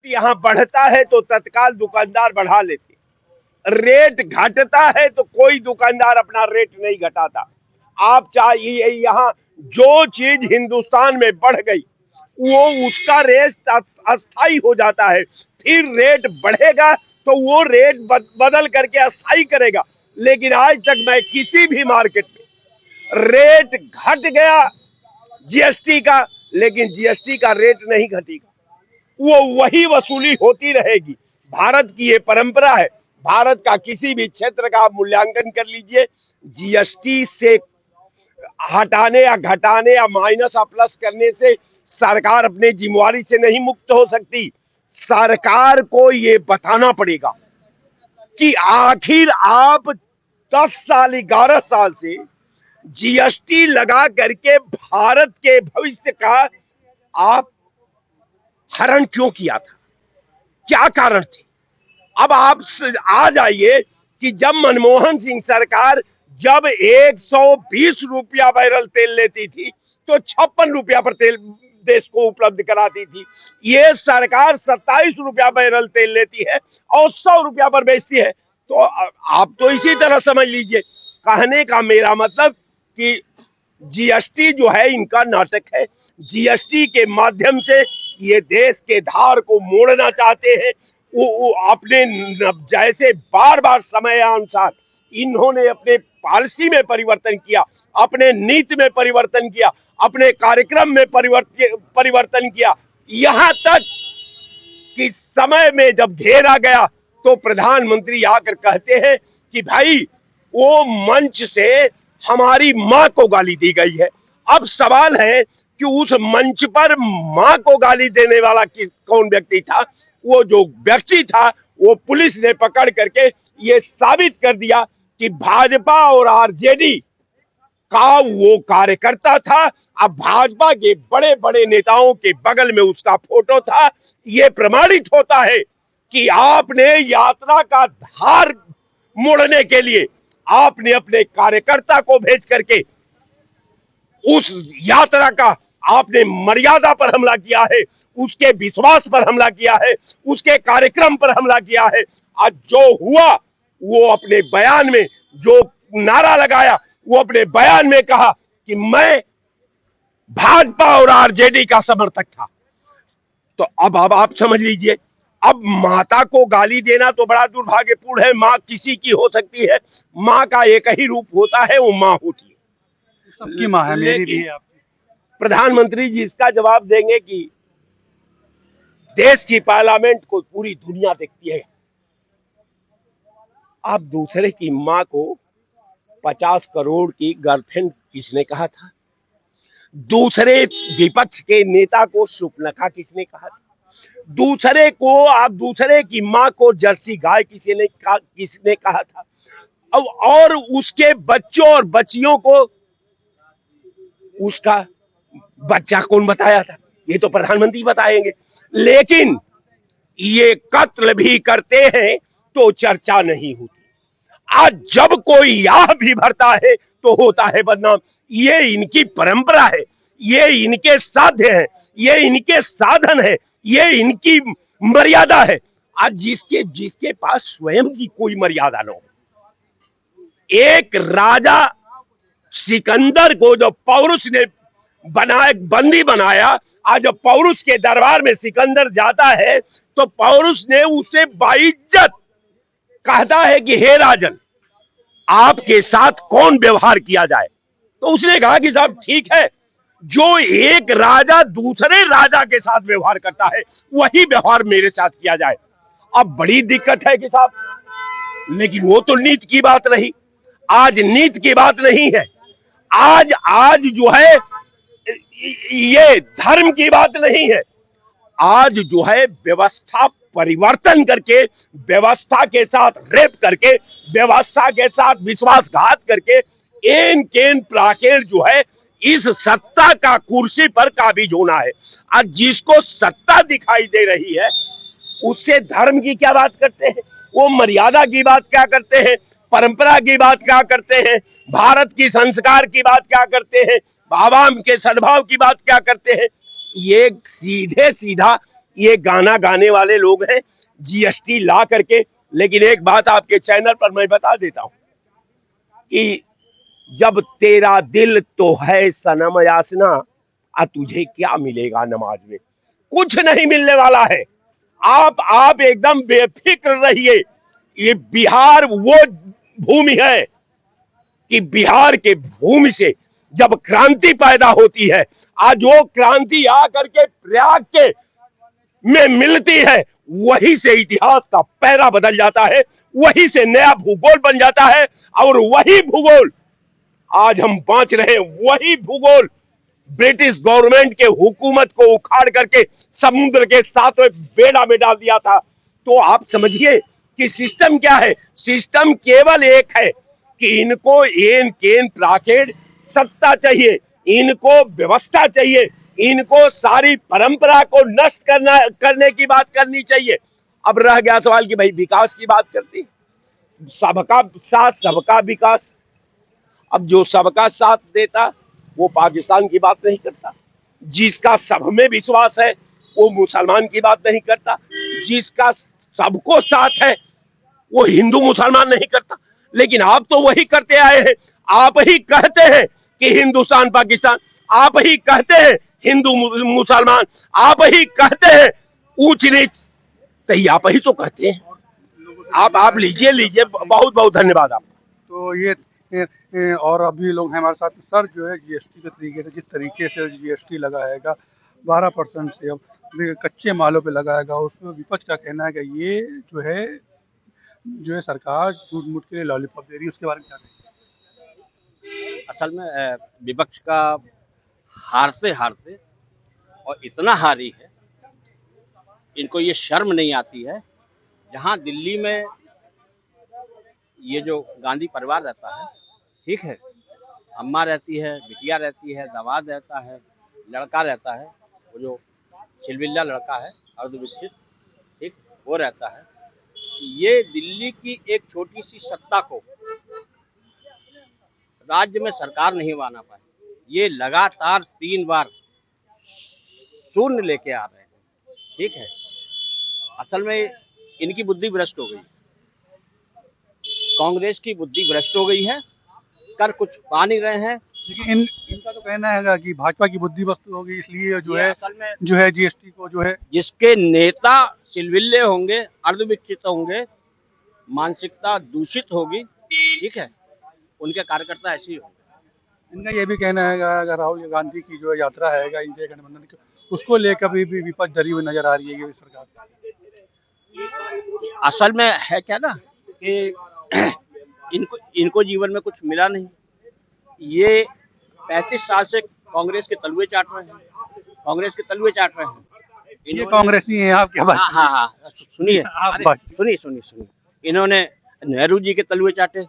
यहाँ बढ़ता है तो तत्काल दुकानदार बढ़ा लेते, रेट घटता है तो कोई दुकानदार अपना रेट नहीं घटाता। आप चाहिए यहाँ जो चीज हिंदुस्तान में बढ़ गई वो उसका रेट अस्थाई हो जाता है, फिर रेट बढ़ेगा तो वो रेट बदल करके अस्थाई करेगा। लेकिन आज तक मैं किसी भी मार्केट में रेट घट गया जीएसटी का, लेकिन जीएसटी का रेट नहीं घटेगा, वो वही वसूली होती रहेगी। भारत की ये परंपरा है। भारत का किसी भी क्षेत्र का मूल्यांकन कर लीजिए, जीएसटी से हटाने या घटाने या माइनस या प्लस करने से सरकार अपने जिम्मेवारी से नहीं मुक्त हो सकती। सरकार को ये बताना पड़ेगा कि आखिर आप 10 साल 11 साल से जीएसटी लगा करके भारत के भविष्य का आप हरण क्यों किया था, क्या कारण थे। अब आप आ जाइए कि जब मनमोहन सिंह सरकार जब 120 रुपया बैरल तेल लेती थी तो 56 रुपया पर तेल देश को उपलब्ध कराती थी। ये सरकार 27 रुपया बैरल तेल लेती है और 100 रुपया पर बेचती है। तो आप तो इसी तरह समझ लीजिए। कहने का मेरा मतलब कि जीएसटी जो है इनका नाटक है। जीएसटी के माध्यम से ये देश के धार को मोड़ना चाहते हैं। वो अपने जैसे बार बार समय अनुसार इन्होंने अपने पॉलिसी में परिवर्तन किया, अपने नीति में परिवर्तन किया, अपने कार्यक्रम में परिवर्तन किया, यहाँ तक कि समय में जब घेरा गया तो प्रधानमंत्री आकर कहते हैं कि भाई वो मंच से हमारी मां को गाली दी गई है। अब सवाल है कि उस मंच पर मां को गाली देने वाला कौन व्यक्ति था। वो जो व्यक्ति था वो पुलिस ने पकड़ करके ये साबित कर दिया कि भाजपा और आरजेडी का वो कार्यकर्ता था। अब भाजपा के बड़े बड़े नेताओं के बगल में उसका फोटो था। ये प्रमाणित होता है कि आपने यात्रा का धार मोड़ने के लिए आपने अपने कार्यकर्ता को भेज करके उस यात्रा का आपने मर्यादा पर हमला किया है, उसके विश्वास पर हमला किया है, उसके कार्यक्रम पर हमला किया है। आज जो हुआ वो अपने बयान में जो नारा लगाया वो अपने बयान में कहा कि मैं भाजपा और आरजेडी का समर्थक था। तो अब आप समझ लीजिए, अब माता को गाली देना तो बड़ा दुर्भाग्यपूर्ण है। माँ किसी की हो सकती है, माँ का एक ही रूप होता है, वो माँ होती है, सबकी माँ है, मेरी भी है, आपकी। प्रधानमंत्री जी इसका जवाब देंगे कि देश की पार्लियामेंट को पूरी दुनिया देखती है। आप दूसरे की माँ को 50 करोड़ की गर्लफ्रेंड किसने कहा था? दूसरे विपक्ष के नेता को शुक्लखा किसने कहा था? दूसरे को आप दूसरे की माँ को जर्सी गाय किसने कहा था? अब और उसके बच्चों और बच्चियों को उसका बच्चा कौन बताया था? ये तो प्रधानमंत्री बताएंगे। लेकिन ये कत्ल भी करते हैं तो चर्चा नहीं होती। आज जब कोई याह भी भरता है तो होता है बदनाम। ये इनकी परंपरा है, ये इनके साध्य है, ये इनके साधन है, ये इनकी मर्यादा है। आज जिसके पास स्वयं की कोई मर्यादा न हो। एक राजा सिकंदर को जो पौरुष ने बंदी बनाया, आज जब पौरुष के दरबार में सिकंदर जाता है तो पौरुष ने उसे बाइज्जत कहता है कि हे राजन, आपके साथ कौन व्यवहार किया जाए? तो उसने कहा कि साहब ठीक है, जो एक राजा दूसरे राजा के साथ व्यवहार करता है वही व्यवहार मेरे साथ किया जाए। अब बड़ी दिक्कत है कि साहब, लेकिन वो तो नीति की बात रही। आज नीति की बात नहीं है, आज जो है ये धर्म की बात नहीं है। आज जो है व्यवस्था परिवर्तन करके, व्यवस्था के साथ रेप करके, व्यवस्था के साथ विश्वासघात करके एन केन प्राकेर जो है इस सत्ता का कुर्सी पर काबिज होना है। आज जिसको सत्ता दिखाई दे रही है उससे धर्म की क्या बात करते हैं, वो मर्यादा की बात क्या करते हैं, परंपरा की बात क्या करते हैं, भारत की संस्कार की बात क्या करते हैं, आवाम के सद्भाव की बात क्या करते हैं। ये सीधे सीधा ये गाना गाने वाले लोग हैं जीएसटी ला करके। लेकिन एक बात आपके चैनल पर मैं बता देता हूं कि जब तेरा दिल तो है सनम यासना, तुझे क्या मिलेगा नमाज में? कुछ नहीं मिलने वाला है। आप एकदम बेफिक्र रहिए। ये बिहार वो भूमि है कि बिहार के भूमि से जब क्रांति पैदा होती है, आज वो क्रांति आकर के प्रयाग के में मिलती है, वही से इतिहास का पैरा बदल जाता है, वही से नया भूगोल बन जाता है। और वही भूगोल आज हम बांच रहे हैं। वही भूगोल ब्रिटिश गवर्नमेंट के हुकूमत को उखाड़ करके समुद्र के सातवें बेड़ा में डाल दिया था। तो आप समझिए कि सिस्टम क्या है। सिस्टम केवल एक है कि इनको एन केन प्राकेट सत्ता चाहिए, इनको व्यवस्था चाहिए, इनको सारी परंपरा को नष्ट करने की बात करनी चाहिए। अब रह गया सवाल कि भाई विकास की बात करती, सबका साथ सबका विकास। अब जो सबका साथ देता वो पाकिस्तान की बात नहीं करता, जिसका सब में विश्वास है वो मुसलमान की बात नहीं करता, जिसका सबको साथ है वो हिंदू मुसलमान नहीं करता। लेकिन आप तो वही करते आए हैं। आप ही कहते हैं कि हिंदुस्तान पाकिस्तान, आप ही कहते हैं हिंदू मुसलमान, आप ही कहते हैं ऊंच नीच, तो ये आप ही तो कहते हैं। आप लीजिए बहुत बहुत धन्यवाद आप। तो और अभी लोग हैं हमारे साथ। सर जो है जीएसटी के तरीके से, जिस तरीके से जीएसटी लगाएगा 12% से अब कच्चे मालों पे लगाएगा, उसमें विपक्ष का कहना है कि ये जो है सरकार झूठ मूठ के लिए लॉलीपॉप दे रही है, उसके बारे में क्या कहेंगे? असल में विपक्ष का हारते और इतना हारी है, इनको ये शर्म नहीं आती है। जहाँ दिल्ली में ये जो गांधी परिवार रहता है, ठीक है, अम्मा रहती है, बिटिया रहती है, दामाद रहता है, लड़का रहता है, वो जो छिलबिल्ला लड़का है अर्धविकसित, ठीक, वो रहता है। ये दिल्ली की एक छोटी सी सत्ता को राज्य में सरकार नहीं बना पाए। ये लगातार 3 बार शून्य लेके आ रहे हैं, ठीक है। असल में इनकी बुद्धि भ्रष्ट हो गई, कांग्रेस की बुद्धि भ्रष्ट हो गई है, कर कुछ पा नहीं रहे हैं। लेकिन इनका तो कहना है कि भाजपा की बुद्धि भ्रष्ट होगी, इसलिए जो है जीएसटी को जो है, जिसके नेता सिलविल्ले होंगे, अर्धविकसित होंगे, मानसिकता दूषित होगी, ठीक है, उनके कार्यकर्ता ऐसे ही होंगे। इनका ये भी कहना है अगर राहुल गांधी की जो यात्रा है इंडिया गठबंधन की, उसको लेकर भी विपक्ष डरी हुई नजर आ रही है ये सरकार। असल में है क्या ना कि इनको जीवन में कुछ मिला नहीं। ये 35 साल से कांग्रेस के तलुए चाट रहे हैं, ये कांग्रेसी हैं आप क्या बात? हाँ, सुनिए। इन्होंने नेहरू जी के तलुए चाटे,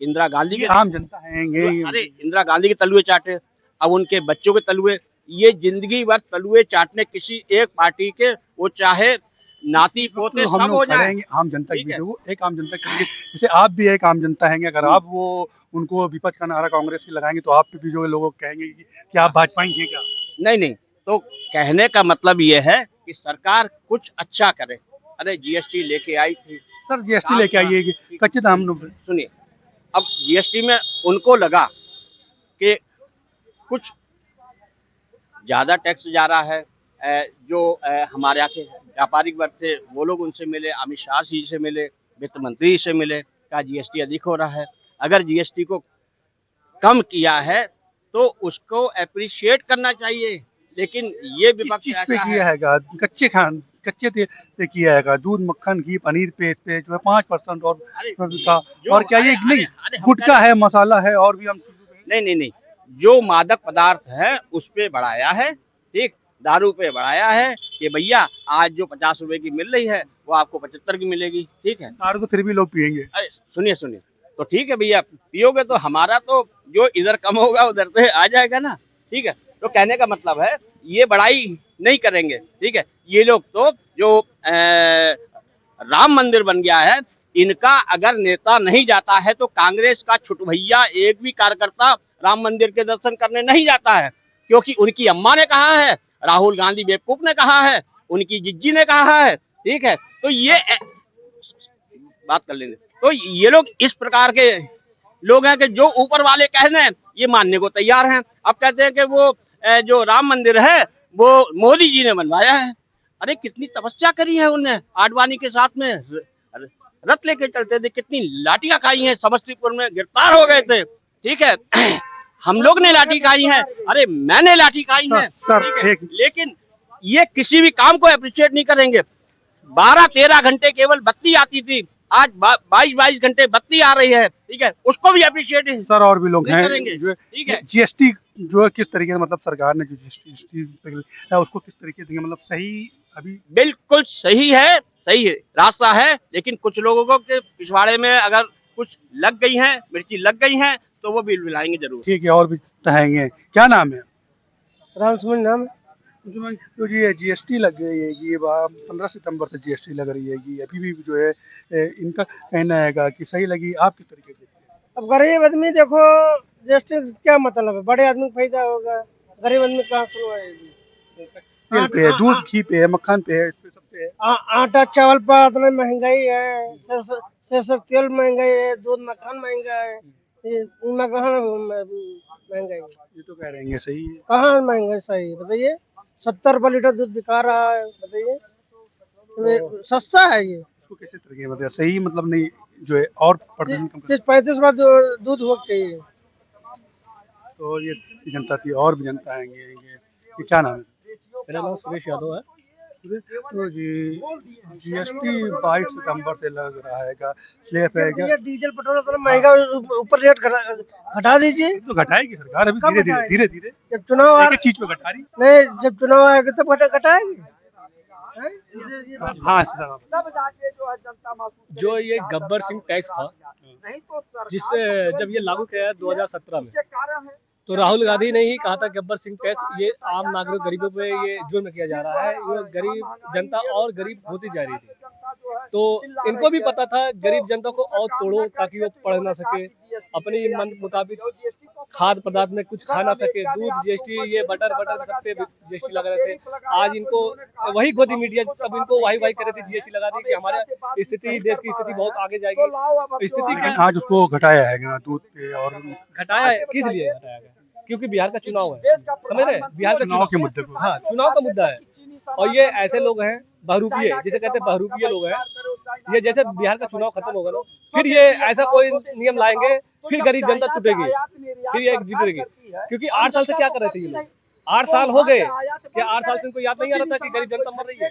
इंदिरा गांधी के, आम जनता है अरे इंदिरा गांधी के तलुए चाटे, अब उनके बच्चों के तलुए। ये जिंदगी भर तलुए चाटने किसी एक पार्टी के, वो चाहे नाती पोते हम सब हो जाए। आम जनता की वो एक आम जनता के, जैसे आप भी एक आम जनता हैं, अगर आप वो उनको विपक्ष का नारा कांग्रेस की लगाएंगे तो आप भी जो लोग कहेंगे कि आप भाजपा ही हैं क्या? नहीं, तो कहने का मतलब ये है कि सरकार कुछ अच्छा करे। अरे जीएसटी लेके आई थी सर, जीएसटी लेके आइए कच्चे दाम। सुनिए, अब जीएसटी में उनको लगा कि कुछ ज्यादा टैक्स जा रहा है, जो हमारे यहाँ के व्यापारिक वर्ग थे वो लोग उनसे मिले, अमित शाह जी से मिले, वित्त मंत्री से मिले, कहा जीएसटी अधिक हो रहा है। अगर जीएसटी को कम किया है तो उसको अप्रिशिएट करना चाहिए। लेकिन ये विपक्ष किया है कच्चे तेल पे किया है, दूध, मक्खन, घी, पनीर पे जो है 5% और क्या ये नहीं, गुटखा है, मसाला है और भी हम नहीं, जो मादक पदार्थ है उस पे बढ़ाया है, ठीक, दारू पे बढ़ाया है कि भैया आज जो 50 रुपए की मिल रही है वो आपको 75 की मिलेगी, ठीक है। दारू तो फिर भी लोग पियेंगे। अरे सुनिए, तो ठीक है भैया, पियोगे तो हमारा तो जो इधर कम होगा उधर तो आ जाएगा ना, ठीक है। तो कहने का मतलब है ये बढ़ाई नहीं करेंगे, ठीक है। ये लोग तो जो राम मंदिर बन गया है, इनका अगर नेता नहीं जाता है तो कांग्रेस का छुट भैया एक भी कार्यकर्ता राम मंदिर के दर्शन करने नहीं जाता है, क्योंकि उनकी अम्मा ने कहा है, राहुल गांधी बेवकूफ ने कहा है, उनकी जिज्जी ने कहा है, ठीक है। तो ये बात कर लेंगे। तो ये लोग इस प्रकार के लोग हैं कि जो ऊपर वाले कहने ये मानने को तैयार हैं। अब कहते हैं कि वो जो राम मंदिर है वो मोदी जी ने बनवाया है। अरे कितनी तपस्या करी है उन्होंने, आडवाणी के साथ में रथ लेके चलते थे, कितनी लाठियां खाई हैं, समस्तीपुर में गिरफ्तार हो गए थे, ठीक है। हम लोग ने लाठी खाई है, अरे मैंने लाठी खाई है, ठीक है। लेकिन ये किसी भी काम को अप्रिशिएट नहीं करेंगे। 12-13 घंटे केवल बत्ती आती थी, आज 22 घंटे बत्ती आ रही है, ठीक है, उसको भी अप्रिशिएट सर और भी लोग हैं जो ठीक है। जीएसटी जो किस तरीके से मतलब सरकार ने जो जीएसटी है उसको किस तरीके से मतलब सही अभी बिल्कुल सही है, सही है, रास्ता है। लेकिन कुछ लोगों को के पिछवाड़े में अगर कुछ लग गई है, मिर्ची लग गई है तो वो बिल बिलाएंगे जरूर। ठीक है और भी कहेंगे। क्या नाम है? राम सुमन नाम। तो ये जीएसटी लग गई है, ये 15 सितंबर से जीएसटी लग रही है, ये अभी भी जो है इनका कहना है कि सही लगी, आप किस तरीके से? अब गरीब आदमी देखो जीएसटी से क्या मतलब है, बड़े आदमी को फायदा होगा, गरीब आदमी कहाँ सुनवाएगी। तेल पे है, दूध घी पे है, मक्खन पे है, इस पे सब पे है। आटा चावल पर इतना महंगाई है, सरसों तेल महंगाई है, दूध मक्खन महंगा है, इनमें कहाँ महंगाई है? ये तो कह रहे हैं सही है। कहाँ महंगाई सही बताइए? 70 रुपये लीटर दूध बिका रहा है, बताइए सस्ता है ये? इसको किस तरीके मतलब सही मतलब नहीं जो है और परसेंट कम 35 बार दूध हो चाहिए। तो ये जनता थी और भी जनता आएंगे। ये क्या नाम है? मेरा नाम सुरेश यादव है। तो जी जीएसटी 22 सितंबर से लग रहा है का स्लैब है क्या? डीजल पेट्रोल इतना महंगा, ऊपर रेट घटा दीजिए। तो घटाएगी सरकार अभी धीरे धीरे जब चुनाव आ चीज पे घटा रही। नहीं, जब चुनाव आएगा तब घटाएंगे। हाँ जो ये गब्बर सिंह टैक्स था, जिससे जब ये लागू किया 2017 में, तो राहुल गांधी ने ही कहा था गब्बर सिंह टैक्स ये आम नागरिक गरीबों पे ये जुल्म किया जा रहा है, ये गरीब जनता और गरीब होती जा रही थी। तो इनको भी पता था गरीब जनता को और तोड़ो ताकि वो पढ़ ना सके, अपनी मन मुताबिक खाद्य पदार्थ में कुछ खा ना सके। दूध जीएसटी, ये बटर सब पे जीएसटी लगा रहे थे। आज इनको वही गोदी मीडिया तब इनको वाही कर रही थी, जीएसटी लगा दी कि हमारा स्थिति, देश की स्थिति बहुत आगे जाएगी। स्थिति क्या आज उसको घटाया है दूध पे, और घटाया है किस लिए घटाया गया? क्योंकि बिहार का चुनाव है, समझ रहे? बिहार का चुनाव के मुद्दे को, हाँ चुनाव का मुद्दा है। और ये ऐसे लोग हैं बहरूपीय, जिसे कहते हैं बहरूपीय लोग हैं। ये जैसे बिहार का चुनाव खत्म होगा ना, फिर ये ऐसा कोई नियम लाएंगे, फिर गरीब जनता टूटेगी, फिर ये जीतेगी। क्योंकि 8 साल से क्या कर रहे थे ये लोग? 8 साल हो गए, क्या 8 साल से इनको याद नहीं आ रहा था कि गरीब जनता मर रही है?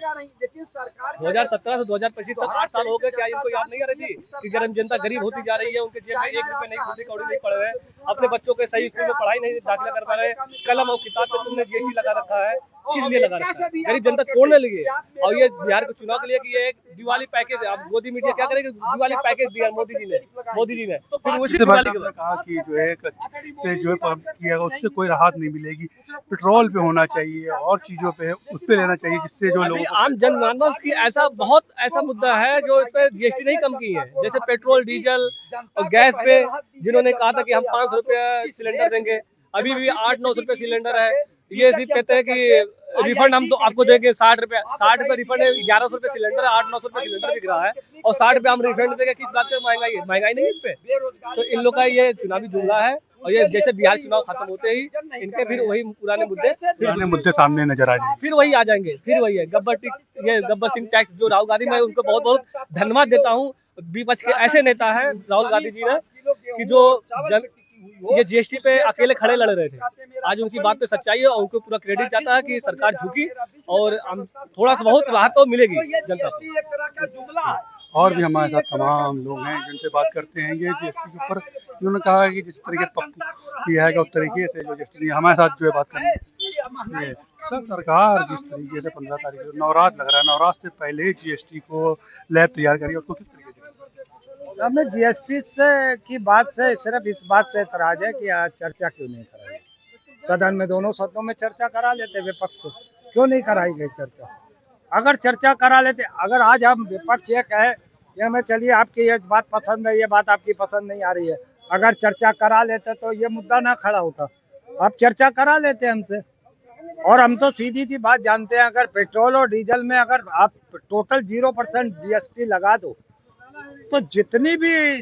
2017 से 2025 तक 8 साल हो गए, क्या इनको याद नहीं आ रही थी कि गरीब जनता गरीब होती जा रही है, उनके जेब में 1 रुपए नहीं, खुदी कौड़ी नहीं पड़ रहे, अपने बच्चों के सही स्कूल में पढ़ाई नहीं दाखिला कर पा रहे, कलम और किताब पे तुमने जीएसटी लगा रखा है, किस लिए लगा रखा है? गरीब जनता तोड़ने लगे। और ये बिहार के चुनाव के लिए कि ये एक दिवाली पैकेज है। अब मोदी मीडिया क्या करेगी? दिवाली पैकेज दिया मोदी जी ने, तो फिर उसी दिवाली के बाद कहा कि जो है किया उससे कोई राहत नहीं मिलेगी, पेट्रोल पे होना चाहिए और चीजों पे उस पे लेना चाहिए, जिससे जो लोग आम जनमानस की ऐसा मुद्दा है जो इस पे जीएसटी नहीं कम की है। जैसे पेट्रोल, डीजल और गैस पे जिन्होंने कहा था कि हम 500 रुपये सिलेंडर देंगे, अभी भी 800-900 रुपये सिलेंडर है। ये सिर्फ कहते हैं कि रिफंड हम तो आपको देंगे 60 रुपये रिफंड है। 1100 रुपये सिलेंडर है, 800-900 रुपये सिलेंडर बिक रहा है और 60 रुपये हम रिफंड देंगे। किस बात की महंगाई नहीं इस पे? तो इन लोग का ये चुनावी जुमला है। और ये जैसे बिहार चुनाव खत्म होते ही इनके फिर वही पुराने मुद्दे सामने नजर आ जाएंगे, फिर वही आ जाएंगे। फिर वही है गब्बर सिंह टैक्स जो राहुल गांधी, मैं उनको बहुत बहुत धन्यवाद देता हूँ। विपक्ष के ऐसे नेता है राहुल गांधी जी ने कि जो ये जीएसटी पे अकेले खड़े लड़ रहे थे, आज उनकी बात पे सच्चाई है और उनको पूरा क्रेडिट जाता है कि सरकार झुकी और हम थोड़ा सा बहुत राहत तो मिलेगी जनता को। और भी हमारे साथ तमाम लोग हैं जिनसे बात करते हैं ये जीएसटी के ऊपर। उन्होंने कहा कि जिस तरीके पप्पू किया है उस तरीके से जो जीएसटी हमारे साथ जो है बात करेंगे। सर सरकार जिस तरीके से 15 तारीख को नवरात्र लग रहा है, नवरात्र से पहले जीएसटी को लैब तैयार करिए, उसको किस तरीके से? हमें जीएसटी से की बात से सिर्फ इस बात से एतराज है कि आज चर्चा क्यों नहीं कराई सदन में? दोनों सदनों में चर्चा करा लेते विपक्ष को, क्यों नहीं कराई गई चर्चा? अगर चर्चा करा लेते, अगर आज हम विपक्ष ये कहे कि हमें चलिए आपकी ये बात पसंद है, ये बात आपकी पसंद नहीं आ रही है, अगर चर्चा करा लेते तो ये मुद्दा ना खड़ा होता। आप चर्चा करा लेते हमसे, और हम तो सीधी सी बात जानते हैं, अगर पेट्रोल और डीजल में अगर आप टोटल 0% जीएसटी लगा दो, तो जितनी भी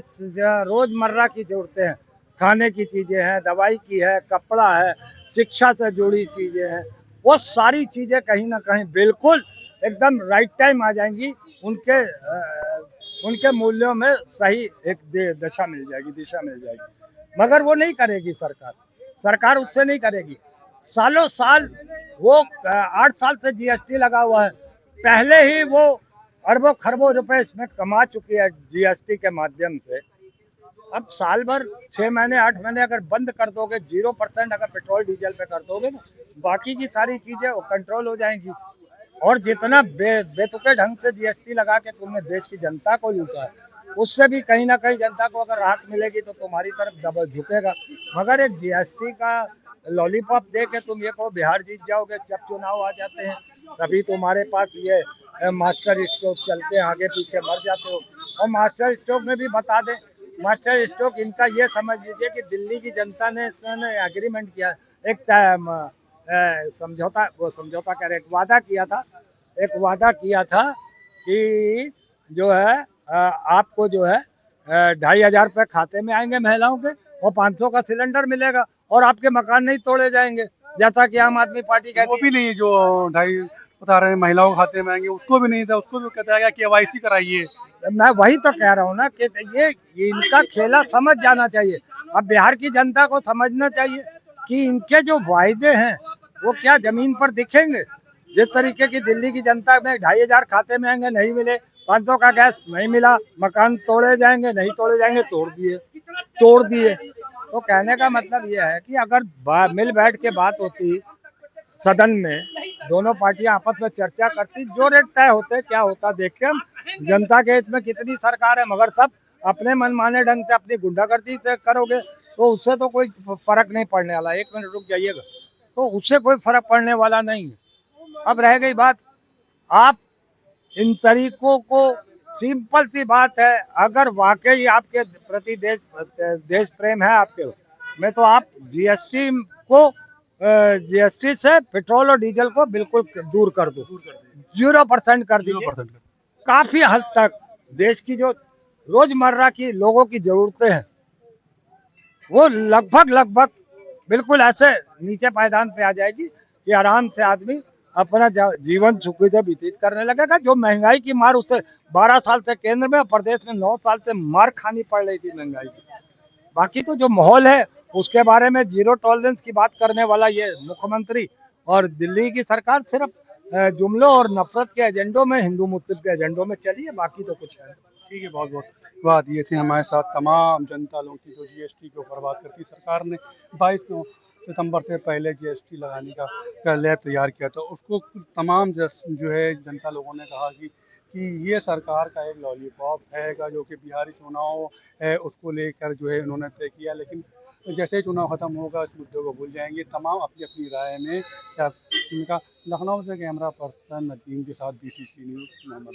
रोजमर्रा की जरूरतें हैं, खाने की चीजें हैं, दवाई की है, कपड़ा है, शिक्षा से जुड़ी चीजें हैं, वो सारी चीजें कहीं ना कहीं बिल्कुल एकदम राइट टाइम आ जाएंगी। उनके मूल्यों में सही एक दिशा मिल जाएगी। मगर वो नहीं करेगी सरकार उससे नहीं करेगी। सालों साल वो 8 साल से जीएसटी लगा हुआ है, पहले ही वो अरबों खरबों रुपए इसमें कमा चुकी है जीएसटी के माध्यम से। अब साल भर 6 महीने 8 महीने अगर बंद कर दोगे, 0% अगर पेट्रोल डीजल पे कर दोगे ना, बाकी की सारी चीजें वो कंट्रोल हो जाएंगी। और जितना बेतुके ढंग से जीएसटी लगा के तुमने देश की जनता को लूटा है, उससे भी कहीं ना कहीं जनता को अगर राहत मिलेगी तो तुम्हारी तरफ दबा झुकेगा। मगर एक जीएसटी का लॉलीपॉप दे के तुम ये कहो बिहार जीत जाओगे, जब चुनाव आ जाते हैं तभी तुम्हारे पास ये मास्टर स्ट्रोक चलते हैं, आगे पीछे मर जाते हो। और मास्टर स्ट्रोक में भी बता दें, मास्टर स्ट्रोक इनका ये समझ लीजिए कि दिल्ली की जनता ने एग्रीमेंट किया, एक समझौता कह रहे, एक वादा किया था कि जो है आपको जो है 2,500 रुपये खाते में आएंगे महिलाओं के, और 500 का सिलेंडर मिलेगा, और आपके मकान नहीं तोड़े जाएंगे, जैसा कि आम आदमी पार्टी कहती वो भी नहीं, जो 2.5 बता रहे हैं महिलाओं के खाते में आएंगे, उसको भी नहीं था, उसको भी कहता है कि केवाईसी कराइए। मैं वही तो कह रहा हूँ ना कि ये इनका खेला समझ जाना चाहिए। अब बिहार की जनता को समझना चाहिए कि इनके जो वायदे हैं वो क्या जमीन पर दिखेंगे। जिस तरीके की दिल्ली की जनता में 2,500 खाते में आएंगे, नहीं मिले, 500 का गैस नहीं मिला, मकान तोड़े जाएंगे, नहीं तोड़े जाएंगे, तोड़ दिए। तो कहने का मतलब यह है कि अगर मिल बैठ के बात होती सदन में, दोनों पार्टियां आपस में चर्चा करती, जो रेट तय होते क्या होता देख के हम जनता के हित में कितनी सरकार है। मगर सब अपने मनमाने ढंग से अपनी गुंडागर्दी से करोगे तो उससे तो कोई फर्क नहीं पड़ने वाला। 1 मिनट रुक जाइएगा, तो उससे कोई फर्क पड़ने वाला नहीं है। अब रह गई बात, आप इन तरीकों को, सिंपल सी बात है, अगर वाकई आपके प्रति देश प्रेम है आपके में, तो आप जीएसटी से पेट्रोल और डीजल को बिल्कुल दूर कर दो, 0% कर दीजिए। काफी हद तक देश की जो रोजमर्रा की लोगों की जरूरतें हैं वो लगभग बिल्कुल ऐसे नीचे पायदान पे आ जाएगी कि आराम से आदमी अपना जीवन सुखी से व्यतीत करने लगेगा। जो महंगाई की मार उसे 12 साल से केंद्र में और प्रदेश में 9 साल से मार खानी पड़ रही थी महंगाई की। बाकी तो जो माहौल है उसके बारे में जीरो टॉलरेंस की बात करने वाला ये मुख्यमंत्री और दिल्ली की सरकार सिर्फ जुमलों और नफरत के एजेंडों में, हिंदू मुस्लिम के एजेंडों में चली है, बाकी तो कुछ है। ठीक है, बहुत बहुत बात ये थी हमारे साथ तमाम जनता लोगों की जो जीएसटी के ऊपर बात करती। सरकार ने 22 सितंबर से पहले जीएसटी लगाने का लैब तैयार किया था, उसको तमाम जो है जनता लोगों ने कहा कि ये सरकार का एक लॉलीपॉप है जो कि बिहारी चुनाव है उसको लेकर जो है उन्होंने तय किया। लेकिन जैसे ही चुनाव खत्म होगा इस मुद्दे को भूल जाएंगे। तमाम अपनी अपनी राय में क्या उनका। लखनऊ से कैमरा पर्सन नदीम के साथ BCC न्यूज़ मोहम्मद।